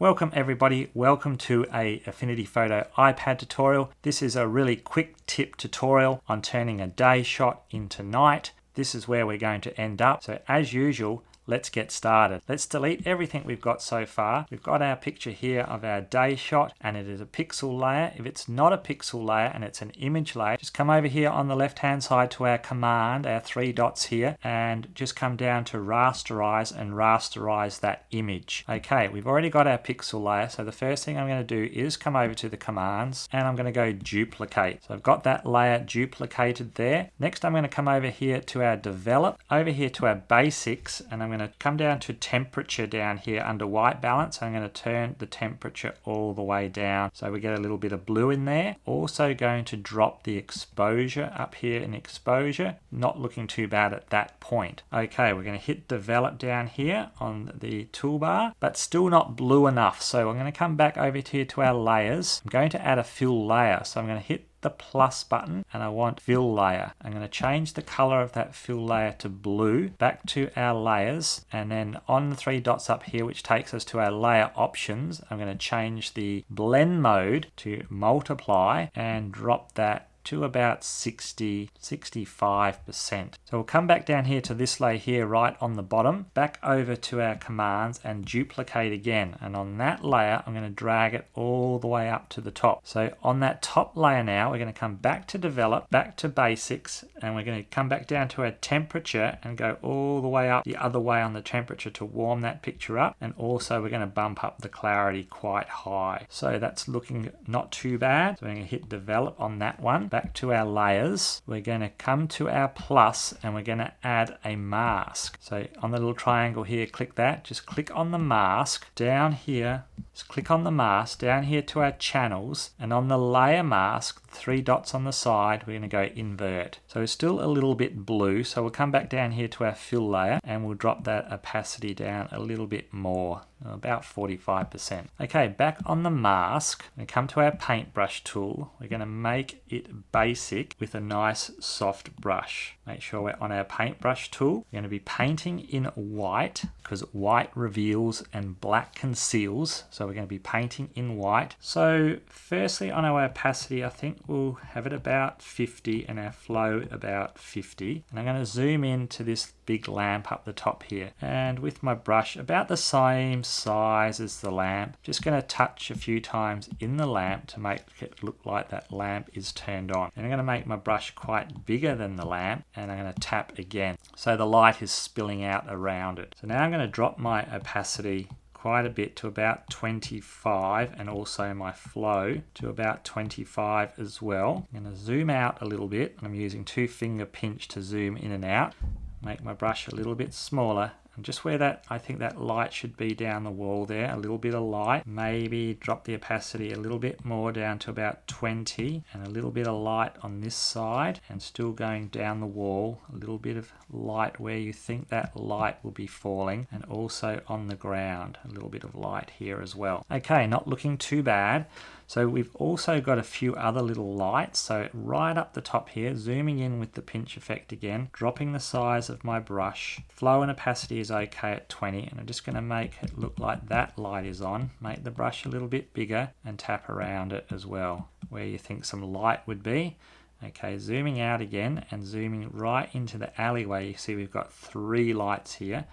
Welcome everybody, welcome to a AffinityPhoto iPad tutorial. This is a really quick tip tutorial on turning a day shot into night. This is where we're going to end up. So as usual, let's get started. Let's delete everything we've got so far. We've got our picture here of our day shot and it is a pixel layer. If it's not a pixel layer and it's an image layer, just come over here on the left hand side to our command, our three dots here, and just come down to rasterize and rasterize that image. Okay, we've already got our pixel layer, so the first thing I'm going to do is come over to the commands and I'm going to go duplicate. So I've got that layer duplicated there. Next I'm going to come over here to our develop, over here to our basics, and I'm going to come down to temperature down here under white balance. I'm going to turn the temperature all the way down so we get a little bit of blue in there. Also going to drop the exposure up here in exposure, not looking too bad at that point. Okay, we're going to hit develop down here on the toolbar, but still not blue enough, so I'm going to come back over here to our layers. I'm going to add a fill layer, so I'm going to hit the plus button and I want fill layer. I'm going to change the color of that fill layer to blue. Back to our layers, and then on the three dots up here, which takes us to our layer options, I'm going to change the blend mode to multiply and drop that to about 65%. So we'll come back down here to this layer here right on the bottom, back over to our commands and duplicate again, and on that layer I'm going to drag it all the way up to the top. So on that top layer now we're going to come back to develop, back to basics, and we're going to come back down to our temperature and go all the way up the other way on the temperature to warm that picture up, and also we're going to bump up the clarity quite high. So that's looking not too bad. So we're going to hit develop on that one. Back to our layers, we're going to come to our plus and we're going to add a mask. So on the little triangle here, click that, just click on the mask down here, just click on the mask down here to our channels, and on the layer mask, three dots on the side, we're going to go invert. So it's still a little bit blue, so we'll come back down here to our fill layer and we'll drop that opacity down a little bit more, about 45%. Okay, back on the mask, we come to our paintbrush tool. We're going to make it basic with a nice soft brush. Make sure we're on our paintbrush tool. We're going to be painting in white because white reveals and black conceals. So we're going to be painting in white. So firstly on our opacity, I think we'll have it about 50 and our flow about 50. And I'm going to zoom in to this big lamp up the top here. And with my brush about the same size as the lamp, just going to touch a few times in the lamp to make it look like that lamp is turned on. And I'm going to make my brush quite bigger than the lamp, and I'm going to tap again so the light is spilling out around it. So now I'm going to drop my opacity quite a bit to about 25, and also my flow to about 25 as well. I'm going to zoom out a little bit, and I'm using 2-finger pinch to zoom in and out. Make my brush a little bit smaller, and just where that, I think that light should be down the wall there, a little bit of light. Maybe drop the opacity a little bit more down to about 20, and a little bit of light on this side, and still going down the wall, a little bit of light where you think that light will be falling, and also on the ground, a little bit of light here as well. Okay, not looking too bad. So we've also got a few other little lights. So right up the top here, zooming in with the pinch effect again, dropping the size of my brush. Flow and opacity is okay at 20, and I'm just going to make it look like that light is on. Make the brush a little bit bigger and tap around it as well, where you think some light would be. Okay, zooming out again and zooming right into the alleyway. You see we've got 3 lights here.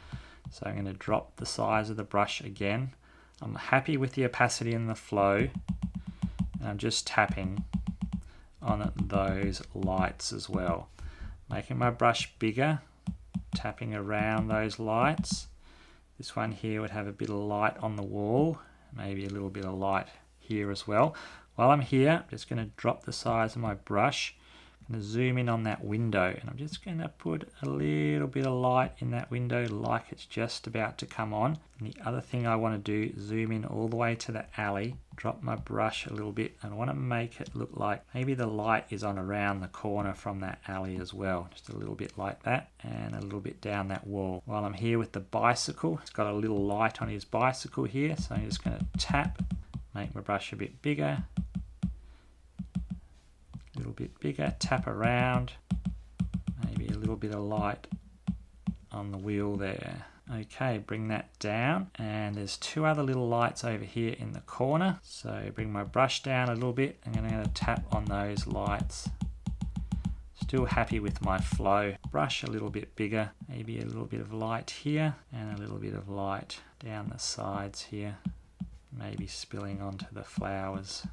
So I'm going to drop the size of the brush again. I'm happy with the opacity and the flow. I'm just tapping on those lights as well. Making my brush bigger, tapping around those lights. This one here would have a bit of light on the wall, maybe a little bit of light here as well. While I'm here, I'm just going to drop the size of my brush. I'm going to zoom in on that window, and I'm just going to put a little bit of light in that window like it's just about to come on. And the other thing I want to do, zoom in all the way to the alley, drop my brush a little bit, and I want to make it look like maybe the light is on around the corner from that alley as well. Just a little bit like that, and a little bit down that wall. While I'm here with the bicycle, it's got a little light on his bicycle here, so I'm just going to tap, make my brush a bit bigger, a little bit bigger, tap around, maybe a little bit of light on the wheel there. Okay, bring that down, and there's two other little lights over here in the corner. So bring my brush down a little bit, and I'm going to tap on those lights. Still happy with my flow. Brush a little bit bigger, maybe a little bit of light here, and a little bit of light down the sides here, maybe spilling onto the flowers.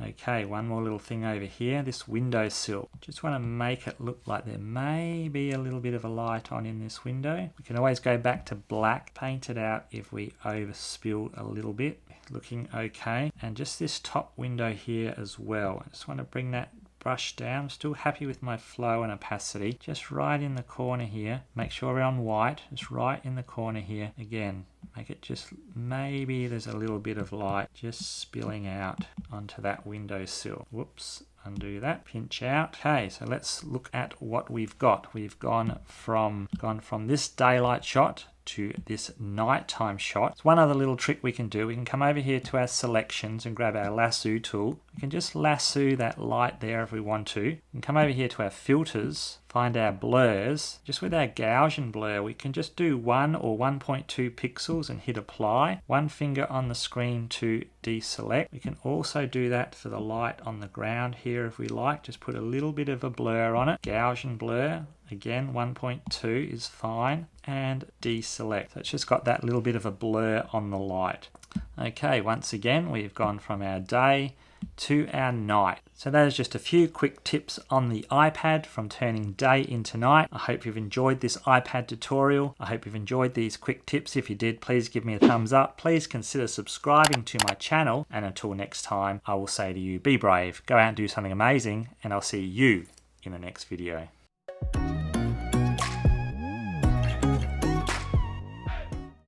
Okay, one more little thing over here, this windowsill. Just want to make it look like there may be a little bit of a light on in this window. We can always go back to black, paint it out if we overspilled a little bit. Looking okay. And just this top window here as well. I just want to bring that brush down. I'm still happy with my flow and opacity. Just right in the corner here. Make sure we're on white. Just right in the corner here. Again, make it just, maybe there's a little bit of light just spilling out onto that windowsill. Whoops. Undo that, pinch out. Okay, so let's look at what we've got. We've gone from this daylight shot to this nighttime shot. It's one other little trick we can do. We can come over here to our selections and grab our lasso tool. We can just lasso that light there if we want to. We can come over here to our filters, find our blurs. Just with our Gaussian blur, we can just do 1 or 1.2 pixels and hit apply. One finger on the screen to deselect. We can also do that for the light on the ground here if we like. Just put a little bit of a blur on it. Gaussian blur. Again, 1.2 is fine, and deselect. So it's just got that little bit of a blur on the light. Okay, once again, we've gone from our day to our night. So that is just a few quick tips on the iPad from turning day into night. I hope you've enjoyed this iPad tutorial. I hope you've enjoyed these quick tips. If you did, please give me a thumbs up. Please consider subscribing to my channel. And until next time, I will say to you, be brave, go out and do something amazing, and I'll see you in the next video.